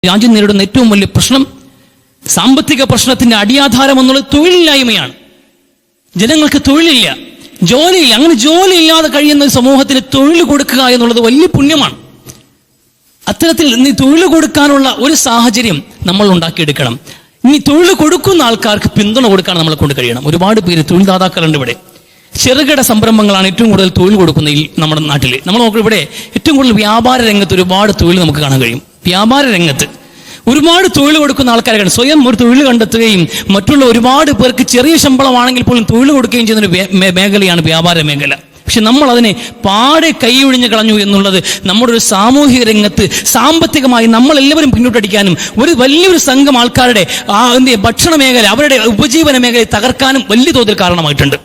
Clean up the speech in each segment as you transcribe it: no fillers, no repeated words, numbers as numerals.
രാജ്യം നേരിടുന്ന ഏറ്റവും വലിയ പ്രശ്നം, സാമ്പത്തിക പ്രശ്നത്തിന്റെ അടിയാധാരം എന്നുള്ളത് തൊഴിലില്ലായ്മയാണ്. ജനങ്ങൾക്ക് തൊഴിലില്ല, ജോലിയില്ല. അങ്ങനെ ജോലിയില്ലാതെ കഴിയുന്ന ഒരു സമൂഹത്തിന് തൊഴിൽ കൊടുക്കുക എന്നുള്ളത് വലിയ പുണ്യമാണ്. അത്തരത്തിൽ നീ തൊഴിൽ കൊടുക്കാനുള്ള ഒരു സാഹചര്യം നമ്മൾ ഉണ്ടാക്കിയെടുക്കണം. ഇനി തൊഴിൽ കൊടുക്കുന്ന ആൾക്കാർക്ക് പിന്തുണ കൊടുക്കാൻ നമ്മളെ കൊണ്ട് കഴിയണം. ഒരുപാട് പേര് തൊഴിൽദാതാക്കളുണ്ട് ഇവിടെ. ചെറുകിട സംരംഭങ്ങളാണ് ഏറ്റവും കൂടുതൽ തൊഴിൽ കൊടുക്കുന്ന നമ്മുടെ നാട്ടിൽ. നമ്മൾ നോക്കുക, ഇവിടെ ഏറ്റവും കൂടുതൽ വ്യാപാര രംഗത്ത് ഒരുപാട് തൊഴിൽ നമുക്ക് കാണാൻ കഴിയും. വ്യാപാര രംഗത്ത് ഒരുപാട് തൊഴിൽ കൊടുക്കുന്ന ആൾക്കാരാണ്. സ്വയം ഒരു തൊഴിൽ കണ്ടെത്തുകയും മറ്റുള്ള ഒരുപാട് പേർക്ക് ചെറിയ ശമ്പളമാണെങ്കിൽ പോലും തൊഴിൽ കൊടുക്കുകയും ചെയ്യുന്ന ഒരു മേഖലയാണ് വ്യാപാര മേഖല. പക്ഷെ നമ്മൾ അതിനെ പാടെ കൈയൊഴിഞ്ഞു കളഞ്ഞു എന്നുള്ളത് നമ്മുടെ ഒരു സാമൂഹിക രംഗത്ത് സാമ്പത്തികമായി നമ്മളെല്ലാവരും പിന്നോട്ടടിക്കാനും ഒരു വലിയൊരു സംഘം ആൾക്കാരുടെ ഭക്ഷണ മേഖല, അവരുടെ ഉപജീവന മേഖലയെ തകർക്കാനും വലിയ തോതിൽ കാരണമായിട്ടുണ്ട്.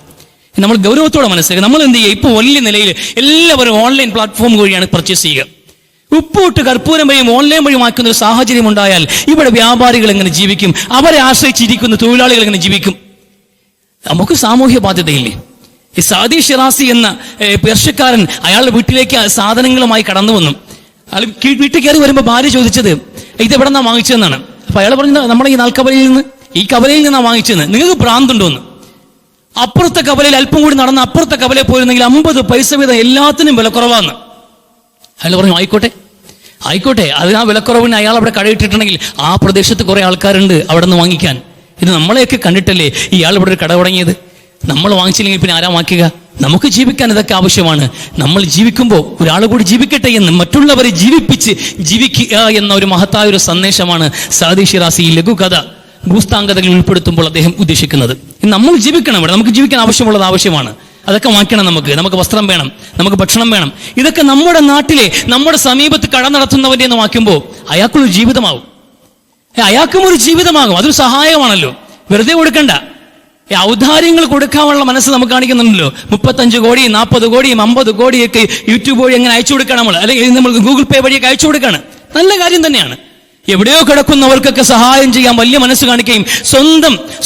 നമ്മൾ ഗൗരവത്തോടെ മനസ്സിലാക്കുക. നമ്മൾ എന്ത് ചെയ്യുക? ഇപ്പോൾ വലിയ നിലയിൽ എല്ലാവരും ഓൺലൈൻ പ്ലാറ്റ്ഫോം വഴിയാണ് പർച്ചേസ് ചെയ്യുക. ഉപ്പൂട്ട് കർപ്പൂരം വഴിയും ഓൺലൈൻ വഴിയും ആക്കുന്ന ഒരു സാഹചര്യം ഉണ്ടായാൽ ഇവിടെ വ്യാപാരികൾ എങ്ങനെ ജീവിക്കും? അവരെ ആശ്രയിച്ചിരിക്കുന്ന തൊഴിലാളികൾ എങ്ങനെ ജീവിക്കും? നമുക്ക് സാമൂഹ്യ ബാധ്യതയില്ലേ? ഈ സാദി ഷിറാസി എന്ന പേർഷ്യക്കാരൻ അയാളുടെ വീട്ടിലേക്ക് സാധനങ്ങളുമായി കടന്നു വന്നു. അയാൾ വീട്ടിൽ കയറി വരുമ്പോൾ ഭാര്യ ചോദിച്ചത് ഇത് എവിടെ നിന്നാണ് വാങ്ങിച്ചതെന്നാണ്. അപ്പൊ അയാൾ പറഞ്ഞത് നമ്മുടെ ഈ നാൽക്കവലയിൽ നിന്ന്, ഈ കവലയിൽ നിന്നാണ് വാങ്ങിച്ചതെന്ന്. നിങ്ങൾക്ക് ഭ്രാന്തുണ്ടോന്ന്? അപ്പുറത്തെ കവലയിൽ അല്പം കൂടി നടന്ന് അപ്പുറത്തെ കവലയിൽ പോയിരുന്നെങ്കിൽ 50 പൈസ വീതം എല്ലാത്തിനും വില കുറവാന്ന്. അയാൾ പറഞ്ഞു ആയിക്കോട്ടെ ആയിക്കോട്ടെ. അതിന് ആ വിലക്കുറവിന് അയാൾ അവിടെ കടയിട്ടിട്ടുണ്ടെങ്കിൽ ആ പ്രദേശത്ത് കുറെ ആൾക്കാരുണ്ട് അവിടെ നിന്ന് വാങ്ങിക്കാൻ. ഇത് നമ്മളെയൊക്കെ കണ്ടിട്ടല്ലേ ഇയാൾ ഇവിടെ ഒരു കട തുടങ്ങിയത്. നമ്മൾ വാങ്ങിച്ചില്ലെങ്കിൽ പിന്നെ ആരാ വാങ്ങിക്കുക? നമുക്ക് ജീവിക്കാൻ ഇതൊക്കെ ആവശ്യമാണ്. നമ്മൾ ജീവിക്കുമ്പോൾ ഒരാൾ കൂടി ജീവിക്കട്ടെ എന്ന് മറ്റുള്ളവരെ ജീവിപ്പിച്ച് ജീവിക്കുക എന്ന ഒരു മഹത്തായ ഒരു സന്ദേശമാണ് സാദി ഷിറാസി ഈ ലഘുകഥ ഭൂസ്ഥാംഗതകൾ ഉൾപ്പെടുത്തുമ്പോൾ അദ്ദേഹം ഉദ്ദേശിക്കുന്നത്. നമ്മൾ ജീവിക്കണം, ഇവിടെ നമുക്ക് ജീവിക്കാൻ ആവശ്യമുള്ളത് ആവശ്യമാണ്. അതൊക്കെ വാങ്ങിക്കണം. നമുക്ക് വസ്ത്രം വേണം, നമുക്ക് ഭക്ഷണം വേണം. ഇതൊക്കെ നമ്മുടെ നാട്ടിലെ നമ്മുടെ സമീപത്ത് കട നടത്തുന്നവന്റെ എന്ന് വാക്കുമ്പോൾ അയാൾക്കൊരു ജീവിതമാകും. അയാൾക്കും ഒരു ജീവിതമാകും. അതൊരു സഹായമാണല്ലോ. വെറുതെ കൊടുക്കണ്ട. ഔദാര്യങ്ങൾ കൊടുക്കാനുള്ള മനസ്സ് നമുക്ക് കാണിക്കുന്നുണ്ടല്ലോ. 35 കോടിയും 40 കോടിയും 50 കോടിയൊക്കെ യൂട്യൂബ് വഴി എങ്ങനെ അയച്ചു കൊടുക്കണം നമ്മൾ, അല്ലെങ്കിൽ നമ്മൾ ഗൂഗിൾ പേ വഴിയൊക്കെ അയച്ചു കൊടുക്കാണ്. നല്ല കാര്യം തന്നെയാണ്. എവിടെയോ കിടക്കുന്നവർക്കൊക്കെ സഹായം ചെയ്യാൻ വലിയ മനസ്സ് കാണിക്കുകയും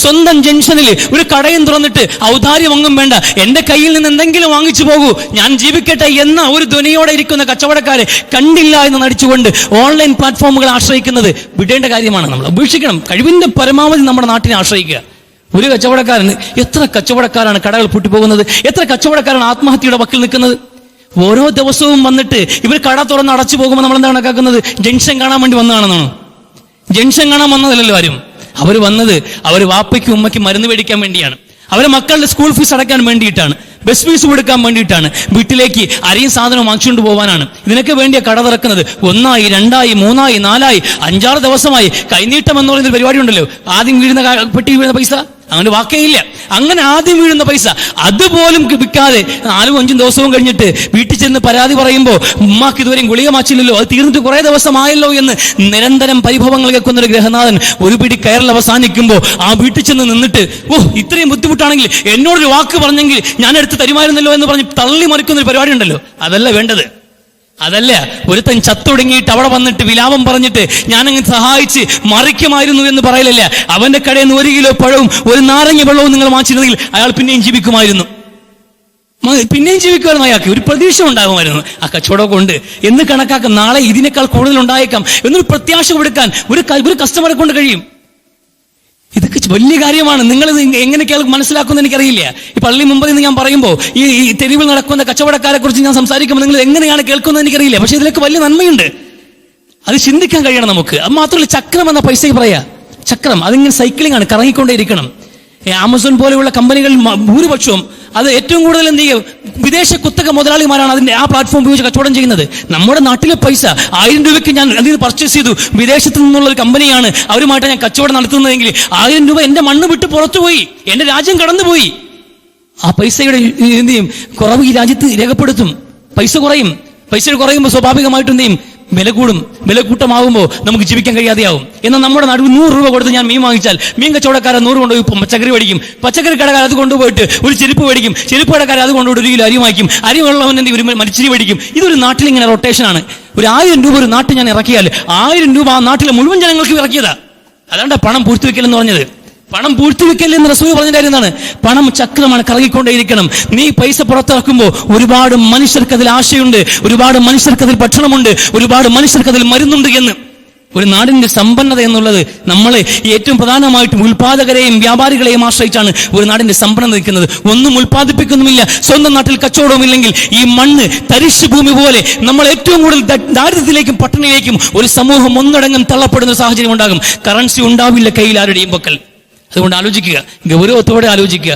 സ്വന്തം ജംഗ്ഷനിൽ ഒരു കടയും തുറന്നിട്ട് ഔദാര്യമൊന്നും വേണ്ട, എന്റെ കയ്യിൽ നിന്ന് എന്തെങ്കിലും വാങ്ങിച്ചു പോകൂ, ഞാൻ ജീവിക്കട്ടെ എന്ന ഒരു ധ്വനിയോടെ ഇരിക്കുന്ന കച്ചവടക്കാരെ കണ്ടില്ല എന്ന് നടിച്ചുകൊണ്ട് ഓൺലൈൻ പ്ലാറ്റ്ഫോമുകൾ ആശ്രയിക്കുന്നത് വിടേണ്ട കാര്യമാണ്. നമ്മൾ ഉപേക്ഷിക്കണം. കഴിവിന്റെ പരമാവധി നമ്മുടെ നാട്ടിനെ ആശ്രയിക്കുക. ഒരു കച്ചവടക്കാരൻ, എത്ര കച്ചവടക്കാരാണ് കടകൾ പൂട്ടിപ്പോകുന്നത്? എത്ര കച്ചവടക്കാരാണ് ആത്മഹത്യയുടെ വക്കിൽ നിൽക്കുന്നത്? ഓരോ ദിവസവും വന്നിട്ട് ഇവർ കട തുറന്ന് അടച്ചു പോകുമ്പോൾ നമ്മൾ എന്താ കണക്കാക്കുന്നത്? ജംഗ്ഷൻ കാണാൻ വേണ്ടി വന്നതാണെന്നാണ്. ജംഗ്ഷൻ കാണാൻ വന്നതല്ലല്ലോ ആരും. അവർ വന്നത് അവർ വാപ്പയ്ക്കും ഉമ്മയ്ക്കും മരുന്ന് മേടിക്കാൻ വേണ്ടിയാണ്. അവരെ മക്കളുടെ സ്കൂൾ ഫീസ് അടയ്ക്കാൻ വേണ്ടിയിട്ടാണ്, ബസ് ഫീസ് കൊടുക്കാൻ വേണ്ടിയിട്ടാണ്, വീട്ടിലേക്ക് അരിയും സാധനവും വാങ്ങിച്ചുകൊണ്ട് പോകാനാണ്. ഇതിനൊക്കെ വേണ്ടിയ കട തുറക്കുന്നത്. 1 ആയി 2 ആയി 3 ആയി 4 ആയി 5-6 ദിവസമായി കൈനീട്ടം എന്ന് പറയുന്ന പരിപാടി ഉണ്ടല്ലോ. ആദ്യം വീഴുന്ന പെട്ടി വീഴുന്ന പൈസ അങ്ങനെ വാക്കേയില്ല. അങ്ങനെ ആദ്യം വീഴുന്ന പൈസ അതുപോലും വിൽക്കാതെ 4-5 ദിവസവും കഴിഞ്ഞിട്ട് വീട്ടിൽ ചെന്ന് പരാതി പറയുമ്പോൾ ഉമ്മാക്ക് ഇതുവരെയും ഗുളിക മാച്ചില്ലല്ലോ, അത് തീർന്നിട്ട് കുറെ ദിവസമായല്ലോ എന്ന് നിരന്തരം പരിഭവങ്ങൾ കേൾക്കുന്ന ഒരു ഗ്രഹനാഥൻ ഒരു പിടി കയറിൽ അവസാനിക്കുമ്പോൾ ആ വീട്ടിൽ ചെന്ന് നിന്നിട്ട് ഇത്രയും ബുദ്ധിമുട്ടാണെങ്കിൽ എന്നോടൊരു വാക്ക് പറഞ്ഞെങ്കിൽ ഞാൻ എടുത്ത് തരുമായിരുന്നല്ലോ എന്ന് പറഞ്ഞ് തള്ളി മറിക്കുന്ന ഒരു പരിപാടി ഉണ്ടല്ലോ. അതല്ല വേണ്ടത്. അതല്ല. ഒരുത്തൻ ചത്തൊടുങ്ങിയിട്ട് അവിടെ വന്നിട്ട് വിലാപം പറഞ്ഞിട്ട് ഞാനങ്ങനെ സഹായിച്ച് മറിക്കുമായിരുന്നു എന്ന് പറയലല്ല. അവന്റെ കടയിൽ നിന്ന് 1 കിലോ പഴവും 1 നാരങ്ങ വെള്ളവും നിങ്ങൾ വാങ്ങിച്ചിരുന്നെങ്കിൽ അയാൾ പിന്നെയും ജീവിക്കുമായിരുന്നു. അയാൾക്ക് ഒരു പ്രതീക്ഷ ഉണ്ടാകുമായിരുന്നു. ആ കച്ചവടം കൊണ്ട് എന്ന് കണക്കാക്കാം. നാളെ ഇതിനേക്കാൾ കൂടുതൽ ഉണ്ടായേക്കാം എന്നൊരു പ്രത്യാശ കൊടുക്കാൻ ഒരു കസ്റ്റമറെ കൊണ്ട് കഴിയും. ഇതൊക്കെ വലിയ കാര്യമാണ്. നിങ്ങൾ എങ്ങനെ മനസ്സിലാക്കുമെന്ന് എനിക്കറിയില്ല. ഈ പള്ളി മുമ്പിൽ നിന്ന് ഞാൻ പറയുമ്പോൾ ഈ തെരുവിൽ നടക്കുന്ന കച്ചവടക്കാരെ കുറിച്ച് ഞാൻ സംസാരിക്കുമ്പോൾ നിങ്ങൾ എങ്ങനെയാണ് കേൾക്കുന്നത് എനിക്കറിയില്ല. പക്ഷെ ഇതിലൊക്കെ വലിയ നന്മയുണ്ട്. അത് ചിന്തിക്കാൻ കഴിയണം നമുക്ക്. അത് മാത്രമല്ല, ചക്രം എന്ന പൈസ പറയാ. ചക്രം അതിങ്ങനെ സൈക്ലിംഗ് ആണ്, കറങ്ങിക്കൊണ്ടേയിരിക്കണം. ആമസോൺ പോലെയുള്ള കമ്പനികൾ ഭൂരിപക്ഷവും അത് ഏറ്റവും കൂടുതൽ എന്ത് ചെയ്യും? വിദേശ കുത്തക മുതലാളിമാരാണ് അതിന്റെ ആ പ്ലാറ്റ്ഫോം ഉപയോഗിച്ച് കച്ചവടം ചെയ്യുന്നത്. നമ്മുടെ നാട്ടിലെ പൈസ 1000 രൂപയ്ക്ക് ഞാൻ അതിൽ നിന്ന് പർച്ചേസ് ചെയ്തു. വിദേശത്ത് നിന്നുള്ള ഒരു കമ്പനിയാണ്, അവരുമായിട്ട് ഞാൻ കച്ചവടം നടത്തുന്നതെങ്കിൽ 1000 രൂപ എന്റെ മണ്ണ് വിട്ട് പുറത്തുപോയി, എന്റെ രാജ്യം കടന്നുപോയി. ആ പൈസയുടെ എന്ത് ചെയ്യും? കുറവ് ഈ രാജ്യത്ത് രേഖപ്പെടുത്തും. പൈസ കുറയും. പൈസ കുറയുമ്പോൾ സ്വാഭാവികമായിട്ടും എന്ത് ചെയ്യും? വില കൂടും. വില കൂട്ടമാകുമ്പോൾ നമുക്ക് ജീവിക്കാൻ കഴിയാതെയാവും. എന്നാൽ നമ്മുടെ നാട്ടിൽ 100 രൂപ കൊടുത്ത് ഞാൻ മീൻ വാങ്ങിച്ചാൽ മീൻ കച്ചവടക്കാരൻ 100 കൊണ്ടുപോയി പച്ചക്കറി മേടിക്കും. പച്ചക്കറി കടക്കാർ അത് കൊണ്ടുപോയിട്ട് ഒരു ചെരുപ്പ് മേടിക്കും. ചെരുപ്പ് കടക്കാർ അത് കൊണ്ടുപോയിട്ട് 1 കിലോ അരി വാങ്ങിക്കും. അരി വെള്ളവൻ എന്ത് ഒരു മരിച്ചിരി മേടിക്കും. ഇതൊരു നാട്ടിൽ ഇങ്ങനെ റൊട്ടേഷനാണ്. ഒരു 1000 രൂപ ഒരു നാട്ടിൽ ഞാൻ ഇറക്കിയാൽ 1000 രൂപ ആ നാട്ടിലെ മുഴുവൻ ജനങ്ങൾക്ക് ഇറക്കിയതാ. അതാണ്ട് പണം പൂഴ്ത്തിവെക്കലെന്ന് പറഞ്ഞത്. പണം പൂഴ്ത്തിവെക്കൽ എന്ന് റസൂൽ പറഞ്ഞ കാര്യം എന്താണ്? പണം ചക്രമാണ്, കറങ്ങിക്കൊണ്ടേയിരിക്കണം. നീ പൈസ പുറത്തിറക്കുമ്പോൾ ഒരുപാട് മനുഷ്യർക്ക് അതിൽ ആശയുണ്ട്, ഒരുപാട് മനുഷ്യർക്ക് അതിൽ ഭക്ഷണമുണ്ട്, ഒരുപാട് മനുഷ്യർക്ക് അതിൽ മരുന്നുണ്ട് എന്ന് ഒരു നാടിന്റെ സമ്പന്നത എന്നുള്ളത് നമ്മൾ ഏറ്റവും പ്രധാനമായിട്ടും ഉൽപാദകരെയും വ്യാപാരികളെയും ആശ്രയിച്ചാണ് ഒരു നാടിന്റെ സമ്പന്നത നിൽക്കുന്നത്. ഒന്നും ഉൽപ്പാദിപ്പിക്കുന്നുമില്ല, സ്വന്തം നാട്ടിൽ കച്ചവടവുമില്ലെങ്കിൽ ഈ മണ്ണ് തരിശു ഭൂമി പോലെ നമ്മൾ ഏറ്റവും കൂടുതൽ ദാരിദ്ര്യത്തിലേക്കും പട്ടിണിയിലേക്കും ഒരു സമൂഹം ഒന്നടങ്കം തള്ളപ്പെടുന്ന സാഹചര്യം ഉണ്ടാകും. കറൻസി ഉണ്ടാവില്ല കയ്യിൽ ആരുടെയും പക്കൽ. അതുകൊണ്ട് ആലോചിക്കുക, ഗൗരവത്തോടെ ആലോചിക്കുക,